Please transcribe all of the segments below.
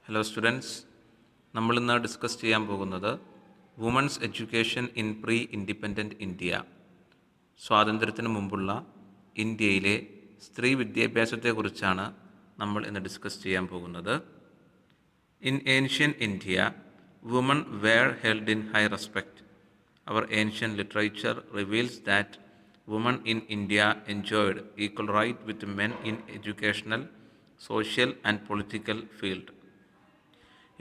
Hello students, നമ്മളിന്ന് discuss ചെയ്യാൻ പോകുന്നത് women's education in pre independent India. സ്വാതന്ത്ര്യത്തിന് മുമ്പുള്ള ഇന്ത്യയിലെ സ്ത്രീ വിദ്യാഭ്യാസത്തെക്കുറിച്ചാണ് നമ്മൾ ഇന്ന് ഡിസ്കസ് ചെയ്യാൻ പോകുന്നത്. In ancient India, women were held in high respect. Our ancient literature reveals that women in India enjoyed equal right with men in educational, social and political field.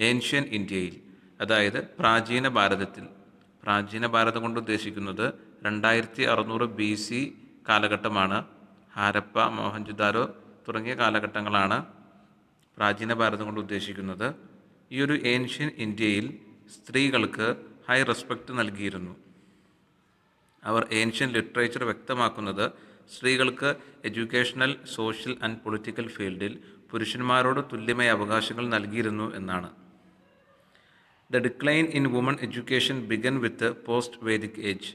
Ancient ഇന്ത്യയിൽ, അതായത് പ്രാചീന ഭാരതത്തിൽ, പ്രാചീന ഭാരതം കൊണ്ട് ഉദ്ദേശിക്കുന്നത് 2600 BC കാലഘട്ടമാണ്. ഹാരപ്പ, മോഹൻജുദാരോ തുടങ്ങിയ കാലഘട്ടങ്ങളാണ് പ്രാചീന ഭാരതം കൊണ്ട് ഉദ്ദേശിക്കുന്നത്. ഈ ഒരു ഏൻഷ്യൻ ഇന്ത്യയിൽ സ്ത്രീകൾക്ക് ഹൈ റെസ്പെക്റ്റ് നൽകിയിരുന്നു. അവർ ഏൻഷ്യൻ ലിറ്ററേച്ചർ വ്യക്തമാക്കുന്നത് സ്ത്രീകൾക്ക് എഡ്യൂക്കേഷണൽ, സോഷ്യൽ ആൻഡ് പൊളിറ്റിക്കൽ ഫീൽഡിൽ പുരുഷന്മാരോട് തുല്യമായ അവകാശങ്ങൾ നൽകിയിരുന്നു എന്നാണ്. The decline in women education began with the post-Vedic age.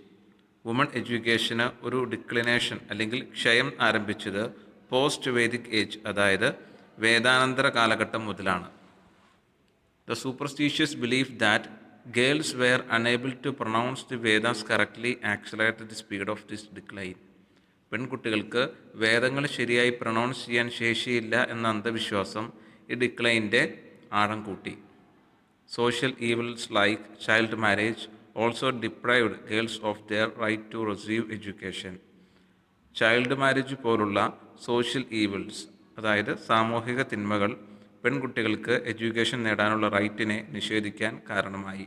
Woman എഡ്യൂക്കേഷന് ഒരു ഡിക്ലിനേഷൻ അല്ലെങ്കിൽ ക്ഷയം ആരംഭിച്ചത് പോസ്റ്റ് വേദിക് ഏജ്, അതായത് വേദാനന്തര കാലഘട്ടം മുതലാണ്. The superstitious belief that girls were unable to pronounce the Vedas correctly accelerated the speed of this decline. പെൺകുട്ടികൾക്ക് വേദങ്ങൾ ശരിയായി പ്രൊണൗൺസ് ചെയ്യാൻ ശേഷിയില്ല എന്ന അന്ധവിശ്വാസം ഈ ഡിക്ലൈൻ്റെ ആഴം കൂട്ടി. Social evils like child marriage also deprived girls of their right to receive education. Child marriage പോലുള്ള സോഷ്യൽ ഈവിൾസ്, അതായത് സാമൂഹിക തിന്മകൾ, പെൺകുട്ടികൾക്ക് എഡ്യൂക്കേഷൻ നേടാനുള്ള റൈറ്റിനെ നിഷേധിക്കാൻ കാരണമായി.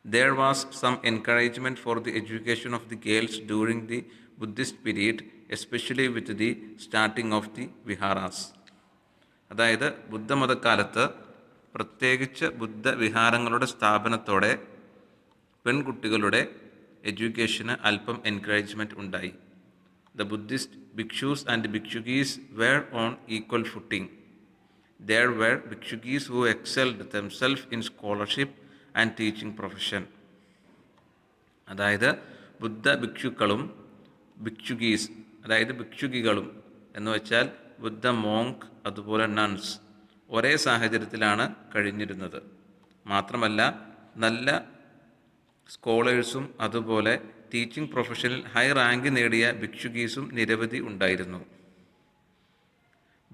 There was some encouragement for the education of the girls during the Buddhist period, especially with the starting of the viharas. അതായത് ബുദ്ധമതക്കാലത്ത്, പ്രത്യേകിച്ച് ബുദ്ധവിഹാരങ്ങളുടെ സ്ഥാപനത്തോടെ പെൺകുട്ടികളുടെ എഡ്യൂക്കേഷന് അല്പം എൻകറേജ്മെൻറ്റ് ഉണ്ടായി. The Buddhist bhikshus and bhikshukis were on equal footing. There were bhikshukis who excelled themselves in scholarship and teaching profession. അതായത് ബുദ്ധ ഭിക്ഷുക്കളും ഭിക്ഷുകീസ്, അതായത് ഭിക്ഷുകികളും എന്ന് വെച്ചാൽ ബുദ്ധ monk, അതുപോലെ നൺസ് ഒരേ സാഹചര്യത്തിലാണ് കഴിഞ്ഞിരുന്നത്. മാത്രമല്ല നല്ല സ്കോളേഴ്സും അതുപോലെ ടീച്ചിങ് പ്രൊഫഷനിൽ ഹൈ റാങ്ക് നേടിയ ഭിക്ഷുകീസും നിരവധി ഉണ്ടായിരുന്നു.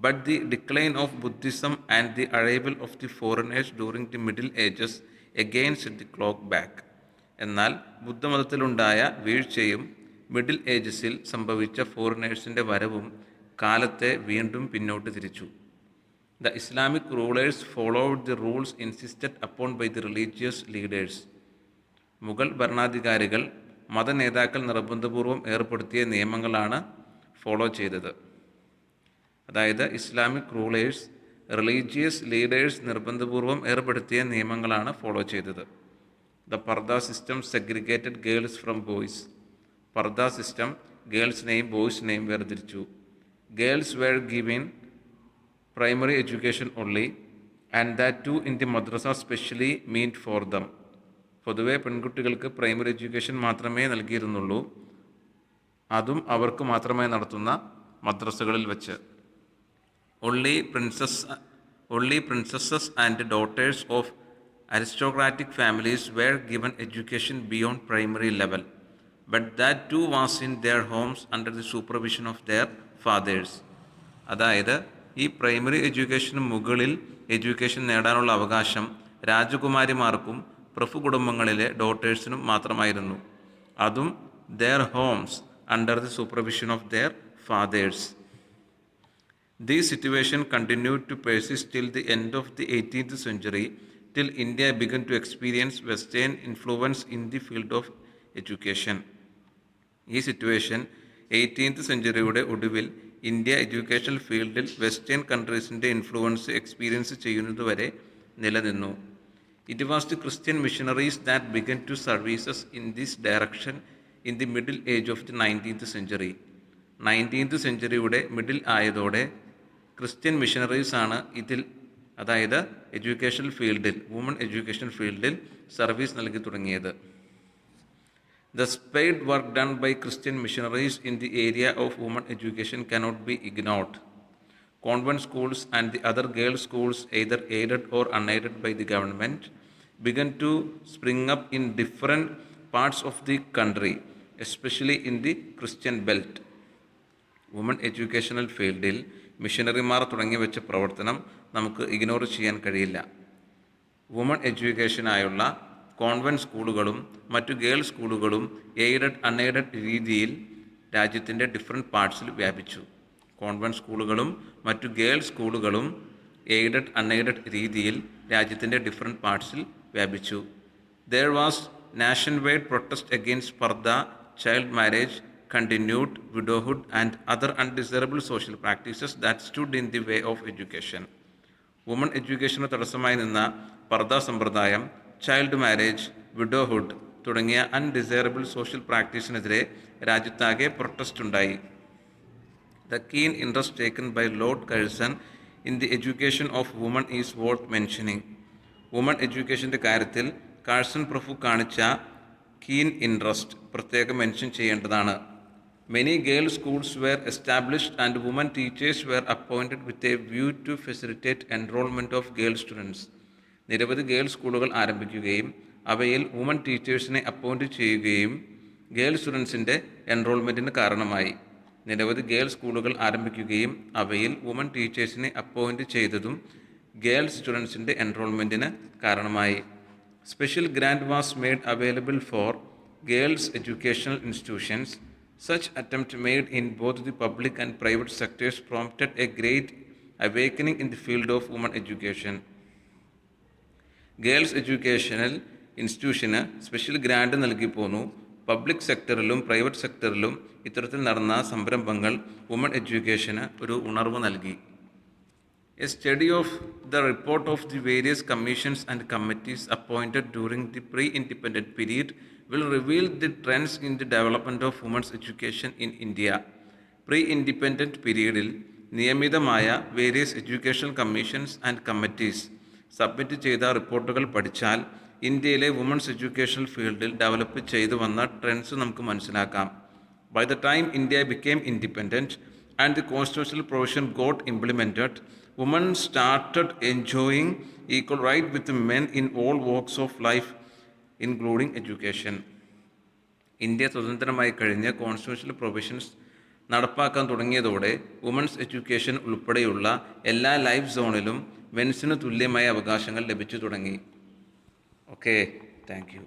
But the decline of Buddhism and the arrival of the foreigners during the middle ages again set the clock back. എന്നാൽ ബുദ്ധമതത്തിലുണ്ടായ വീഴ്ചയും മിഡിൽ ഏജസിൽ സംഭവിച്ച ഫോറിനേഴ്സിൻ്റെ വരവും കാലത്തെ വീണ്ടും പിന്നോട്ട് തിരിച്ചു. The Islamic rulers followed the rules insisted upon by the religious leaders. Mughal ഭരണാധികാരികൾ മതനേതാക്കൾ നിർബന്ധപൂർവം ഏർപ്പെടുത്തിയ നിയമങ്ങളാണ് ഫോളോ ചെയ്തത്. അതായത് ഇസ്ലാമിക് റൂളേഴ്സ്, റിലീജിയസ് ലീഡേഴ്സ് നിർബന്ധപൂർവം ഏർപ്പെടുത്തിയ നിയമങ്ങളാണ് ഫോളോ ചെയ്തത്. The Parda system segregated girls from boys. Purdah system ഗേൾസിനെയും ബോയ്സിനെയും വേർതിരിച്ചു. Girls were given primary education only, and that too in the madrasa specially meant for them. പൊതുവെ പെൺകുട്ടികൾക്ക് പ്രൈമറി എഡ്യൂക്കേഷൻ മാത്രമേ നൽകിയിരുന്നുള്ളൂ, അതും അവർക്ക് മാത്രമായി നടത്തുന്ന മദ്രസകളിൽ വെച്ച്. Only princesses and daughters of aristocratic families were given education beyond primary level, but that too was in their homes under the supervision of their fathers. അതായത് ഈ പ്രൈമറി എഡ്യൂക്കേഷന് മുകളിൽ എഡ്യൂക്കേഷൻ നേടാനുള്ള അവകാശം രാജകുമാരിമാർക്കും പ്രഭു കുടുംബങ്ങളിലെ ഡോട്ടേഴ്സിനും മാത്രമായിരുന്നു, അതും their homes under the supervision of their fathers. This situation continued to persist till the end of the 18th century, till India began to experience Western influence in the field of education. ഈ situation 18th സെഞ്ച്വറിയുടെ ഒടുവിൽ India educational ഫീൽഡിൽ western കൺട്രീസിൻ്റെ influence experience ചെയ്യുന്നതുവരെ നിലനിന്നു. It was the Christian missionaries that began to services in this direction in the middle age of the 19th century. 19th സെഞ്ച്വറിയുടെ middle ആയതോടെ Christian മിഷണറീസാണ് ഇതിൽ, അതായത് എഡ്യൂക്കേഷണൽ ഫീൽഡിൽ, വുമൺ എഡ്യൂക്കേഷൻ ഫീൽഡിൽ സർവീസ് നൽകി തുടങ്ങിയത്. The spade work done by Christian missionaries in the area of women education cannot be ignored. convent schools and the other girls' schools, either aided or unaided by the government, began to spring up in different parts of the country, especially in the Christian belt. Woman educational ഫീൽഡിൽ മിഷനറിമാർ തുടങ്ങി വെച്ച പ്രവർത്തനം നമുക്ക് ignore ചെയ്യാൻ കഴിയില്ല. Woman എഡ്യൂക്കേഷനായുള്ള convent സ്കൂളുകളും മറ്റു girls സ്കൂളുകളും എയ്ഡഡ് അൺഎയ്ഡഡ് രീതിയിൽ രാജ്യത്തിൻ്റെ ഡിഫറെൻറ്റ് പാർട്സിൽ വ്യാപിച്ചു. കോൺവെൻറ്റ് സ്കൂളുകളും മറ്റു ഗേൾസ് സ്കൂളുകളും എയ്ഡഡ് അൺഎയ്ഡഡ് രീതിയിൽ രാജ്യത്തിൻ്റെ ഡിഫറെൻറ്റ് പാർട്സിൽ വ്യാപിച്ചു. There was nationwide protest against പർദ, child marriage, continued widowhood and other undesirable social practices that stood in the way of education. Woman എഡ്യൂക്കേഷന് തടസ്സമായി നിന്ന പർദ സമ്പ്രദായം, ചൈൽഡ് മാരേജ്, വിഡോഹുഡ് തുടങ്ങിയ അൺഡിസൈറബിൾ സോഷ്യൽ പ്രാക്ടീസിനെതിരെ രാജ്യത്താകെ പ്രൊട്ടസ്റ്റ് ഉണ്ടായി. The keen interest taken by Lord Curzon in the education of women is worth mentioning. Woman എഡ്യൂക്കേഷൻ്റെ കാര്യത്തിൽ കാഴ്സൺ പ്രഭു കാണിച്ച കീൻ ഇൻട്രസ്റ്റ് പ്രത്യേകം മെൻഷൻ ചെയ്യേണ്ടതാണ്. Many girls' schools were established and women teachers were appointed with a view to facilitate enrollment of girl students. നിരവധി girls സ്കൂളുകൾ ആരംഭിക്കുകയും അവയിൽ വുമൺ ടീച്ചേഴ്സിനെ അപ്പോയിൻറ്റ് ചെയ്യുകയും ഗേൾ സ്റ്റുഡൻസിൻ്റെ എൻറോൾമെൻറ്റിന് കാരണമായി. നിരവധി ഗേൾസ് സ്കൂളുകൾ ആരംഭിക്കുകയും അവയിൽ വുമൺ ടീച്ചേഴ്സിനെ അപ്പോയിൻറ്റ് ചെയ്തതും ഗേൾസ് സ്റ്റുഡൻസിൻ്റെ എൻറോൾമെൻറ്റിന് കാരണമായി. Special grand was made available for girls educational institutions. Such attempt made in both the public and private sectors prompted a great awakening in the field of women education. Girls educational ഇൻസ്റ്റിറ്റ്യൂഷന് special grant നൽകി പോന്നു. Public സെക്ടറിലും private സെക്ടറിലും ഇത്തരത്തിൽ നടന്ന സംരംഭങ്ങൾ woman എഡ്യൂക്കേഷന് ഒരു ഉണർവ് നൽകി. A study of the report of the various commissions and committees appointed during the pre-independent period will reveal the trends in the development of women's education in India. Pre independent പീരീഡിൽ നിയമിതമായ various education commissions and committees submit ചെയ്ത റിപ്പോർട്ടുകൾ പഠിച്ചാൽ ഇന്ത്യയിലെ women's educational ഫീൽഡിൽ develop ചെയ്തു വന്ന trends നമുക്ക് മനസ്സിലാക്കാം. By the time India became independent and the constitutional provision got implemented, women started enjoying equal right with men in all walks of life, including education. India സ്വതന്ത്രമായി കഴിഞ്ഞ് constitutional provisions നടപ്പാക്കാൻ തുടങ്ങിയതോടെ women's education ഉൾപ്പെടെയുള്ള എല്ലാ life സോണിലും മെൻസിന് തുല്യമായ അവകാശങ്ങൾ ലഭിച്ചു തുടങ്ങി. Okay, thank you.